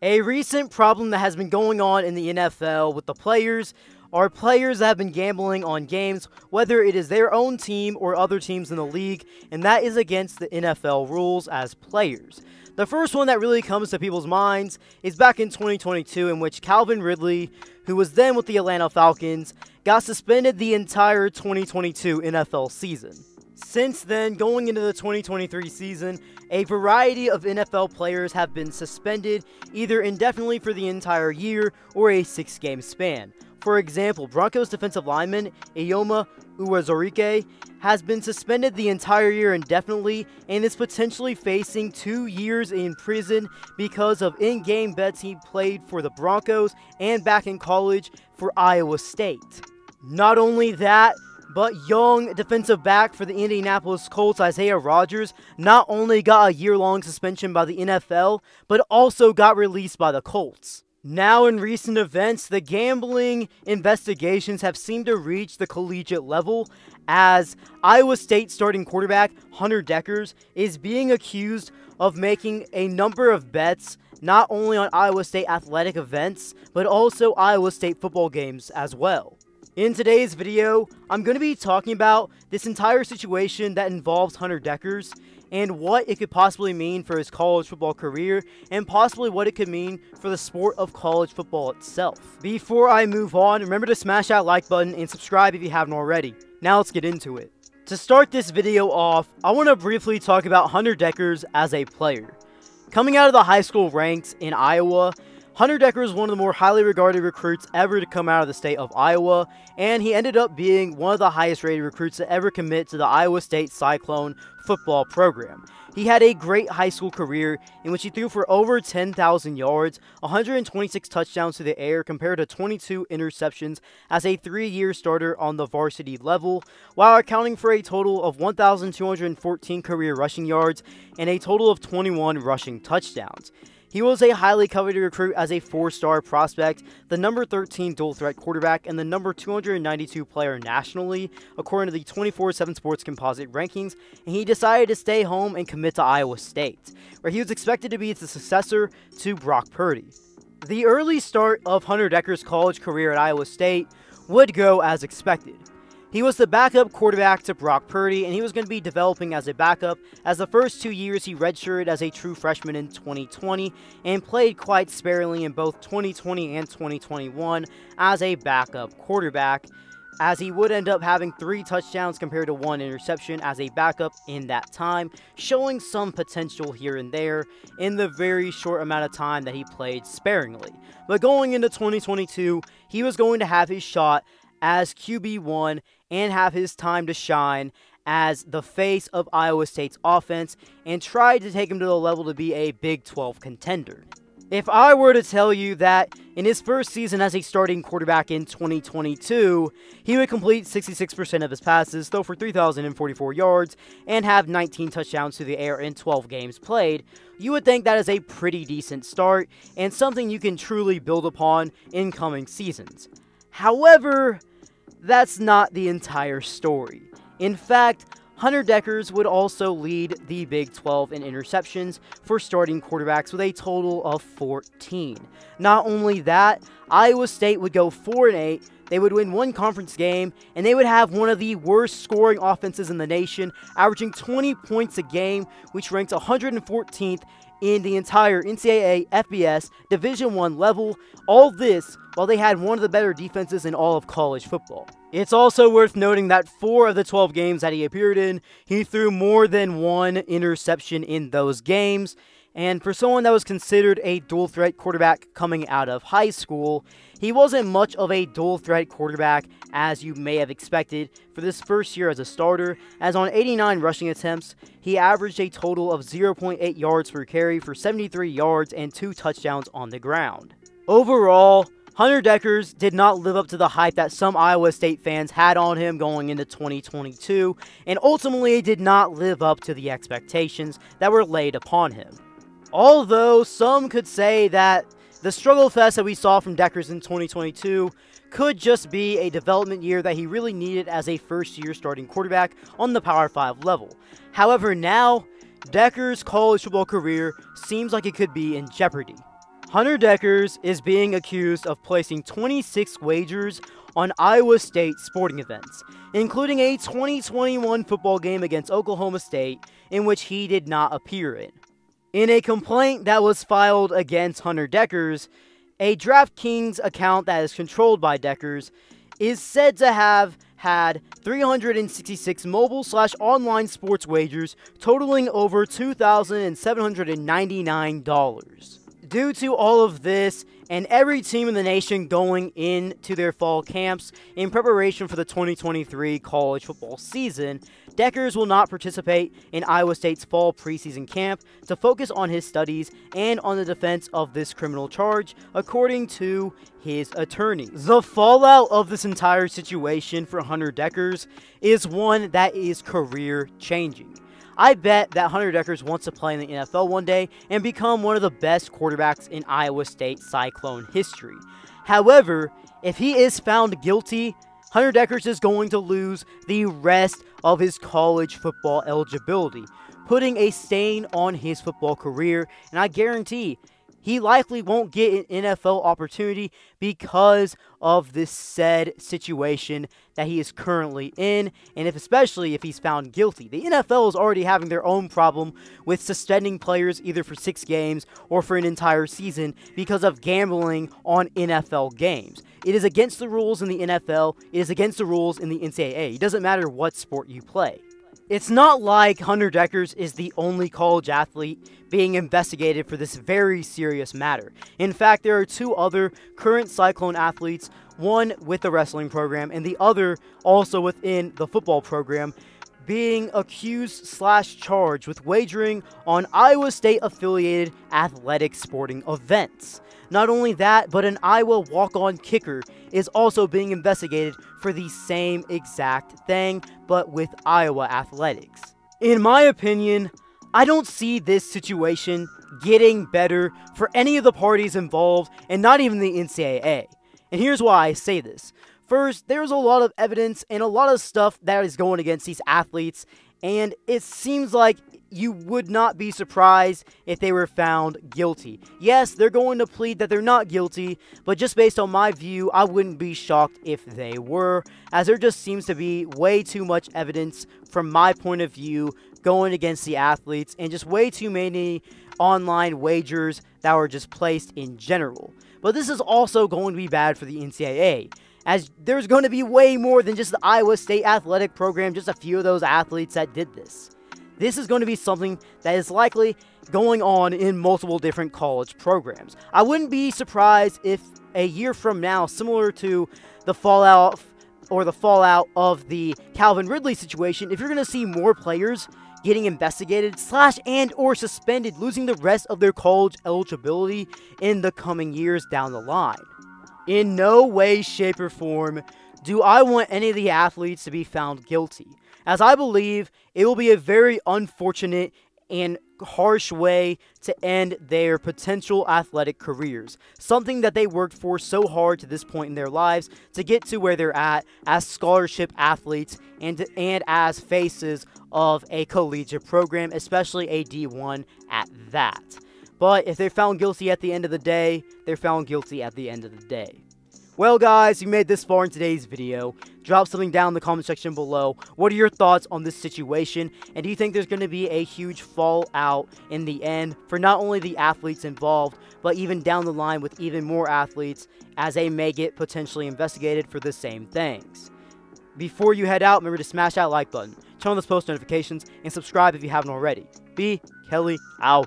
A recent problem that has been going on in the NFL with the players are players that have been gambling on games, whether it is their own team or other teams in the league, and that is against the NFL rules as players. The first one that really comes to people's minds is back in 2022, in which Calvin Ridley, who was then with the Atlanta Falcons, got suspended the entire 2022 NFL season. Since then, going into the 2023 season, a variety of NFL players have been suspended either indefinitely for the entire year or a 6-game span. For example, Broncos defensive lineman Ioma Uwazurike has been suspended the entire year indefinitely and is potentially facing 2 years in prison because of in-game bets he played for the Broncos and back in college for Iowa State. Not only that, but young defensive back for the Indianapolis Colts, Isaiah Rodgers, not only got a year-long suspension by the NFL, but also got released by the Colts. Now, in recent events, the gambling investigations have seemed to reach the collegiate level, as Iowa State starting quarterback Hunter Dekkers is being accused of making a number of bets not only on Iowa State athletic events, but also Iowa State football games as well. In today's video, I'm going to be talking about this entire situation that involves Hunter Dekkers and what it could possibly mean for his college football career and possibly what it could mean for the sport of college football itself. Before I move on, remember to smash that like button and subscribe if you haven't already. Now let's get into it. To start this video off, I want to briefly talk about Hunter Dekkers as a player. Coming out of the high school ranks in Iowa, Hunter Dekkers is one of the more highly regarded recruits ever to come out of the state of Iowa, and he ended up being one of the highest rated recruits to ever commit to the Iowa State Cyclone football program. He had a great high school career in which he threw for over 10,000 yards, 126 touchdowns to the air compared to 22 interceptions as a 3-year starter on the varsity level, while accounting for a total of 1,214 career rushing yards and a total of 21 rushing touchdowns. He was a highly coveted recruit as a 4-star prospect, the number 13 dual-threat quarterback, and the number 292 player nationally, according to the 24/7 Sports Composite rankings, and he decided to stay home and commit to Iowa State, where he was expected to be the successor to Brock Purdy. The early start of Hunter Dekkers' college career at Iowa State would go as expected. He was the backup quarterback to Brock Purdy, and he was going to be developing as a backup, as the first 2 years he redshirted as a true freshman in 2020 and played quite sparingly in both 2020 and 2021 as a backup quarterback, as he would end up having 3 touchdowns compared to 1 interception as a backup in that time, showing some potential here and there in the very short amount of time that he played sparingly. But going into 2022, he was going to have his shot as QB1 and have his time to shine as the face of Iowa State's offense and tried to take him to the level to be a Big 12 contender. If I were to tell you that in his first season as a starting quarterback in 2022, he would complete 66% of his passes, throw for 3,044 yards, and have 19 touchdowns to the air in 12 games played, you would think that is a pretty decent start and something you can truly build upon in coming seasons. However, that's not the entire story. In fact, Hunter Dekkers would also lead the Big 12 in interceptions for starting quarterbacks with a total of 14. Not only that, Iowa State would go 4-8, they would win 1 conference game, and they would have one of the worst scoring offenses in the nation, averaging 20 points a game, which ranks 114th in the entire NCAA FBS Division I level, all this while they had one of the better defenses in all of college football. It's also worth noting that 4 of the 12 games that he appeared in, he threw more than 1 interception in those games, and for someone that was considered a dual-threat quarterback coming out of high school, he wasn't much of a dual-threat quarterback as you may have expected for this first year as a starter, as on 89 rushing attempts, he averaged a total of 0.8 yards per carry for 73 yards and 2 touchdowns on the ground. Overall, Hunter Dekkers did not live up to the hype that some Iowa State fans had on him going into 2022, and ultimately did not live up to the expectations that were laid upon him. Although some could say that the struggle fest that we saw from Dekkers in 2022 could just be a development year that he really needed as a first-year starting quarterback on the Power 5 level. However, now, Dekkers' college football career seems like it could be in jeopardy. Hunter Dekkers is being accused of placing 26 wagers on Iowa State sporting events, including a 2021 football game against Oklahoma State in which he did not appear in. In a complaint that was filed against Hunter Dekkers, a DraftKings account that is controlled by Dekkers is said to have had 366 mobile/online sports wagers totaling over $2,799. Due to all of this and every team in the nation going into their fall camps in preparation for the 2023 college football season, Dekkers will not participate in Iowa State's fall preseason camp to focus on his studies and on the defense of this criminal charge, according to his attorney. The fallout of this entire situation for Hunter Dekkers is one that is career-changing. I bet that Hunter Dekkers wants to play in the NFL one day and become one of the best quarterbacks in Iowa State Cyclone history. However, if he is found guilty, Hunter Dekkers is going to lose the rest of his college football eligibility, putting a stain on his football career, and I guarantee he likely won't get an NFL opportunity because of this said situation that he is currently in, and especially if he's found guilty. The NFL is already having their own problem with suspending players either for 6 games or for an entire season because of gambling on NFL games. It is against the rules in the NFL. It is against the rules in the NCAA. It doesn't matter what sport you play. It's not like Hunter Dekkers is the only college athlete being investigated for this very serious matter. In fact, there are 2 other current Cyclone athletes, one with the wrestling program and the other also within the football program, being accused/charged with wagering on Iowa State-affiliated athletic sporting events. Not only that, but an Iowa walk-on kicker is also being investigated for the same exact thing, but with Iowa athletics. In my opinion, I don't see this situation getting better for any of the parties involved, and not even the NCAA. And here's why I say this. First, there's a lot of evidence and a lot of stuff that is going against these athletes, and it seems like you would not be surprised if they were found guilty. Yes, they're going to plead that they're not guilty, but just based on my view, I wouldn't be shocked if they were, as there just seems to be way too much evidence from my point of view going against the athletes, and just way too many online wagers that were just placed in general. But this is also going to be bad for the NCAA, as there's going to be way more than just the Iowa State athletic program, just a few of those athletes that did this. This is going to be something that is likely going on in multiple different college programs. I wouldn't be surprised if a year from now, similar to the fallout of the Calvin Ridley situation, if you're going to see more players getting investigated /or suspended, losing the rest of their college eligibility in the coming years down the line. In no way, shape, or form do I want any of the athletes to be found guilty, as I believe it will be a very unfortunate and harsh way to end their potential athletic careers, something that they worked for so hard to this point in their lives to get to where they're at as scholarship athletes and as faces of a collegiate program, especially a D1 at that. But if they're found guilty at the end of the day, they're found guilty at the end of the day. Well guys, you made this far in today's video. Drop something down in the comment section below. What are your thoughts on this situation? And do you think there's going to be a huge fallout in the end for not only the athletes involved, but even down the line with even more athletes as they may get potentially investigated for the same things? Before you head out, remember to smash that like button, turn on those post notifications, and subscribe if you haven't already. B. Kelly out.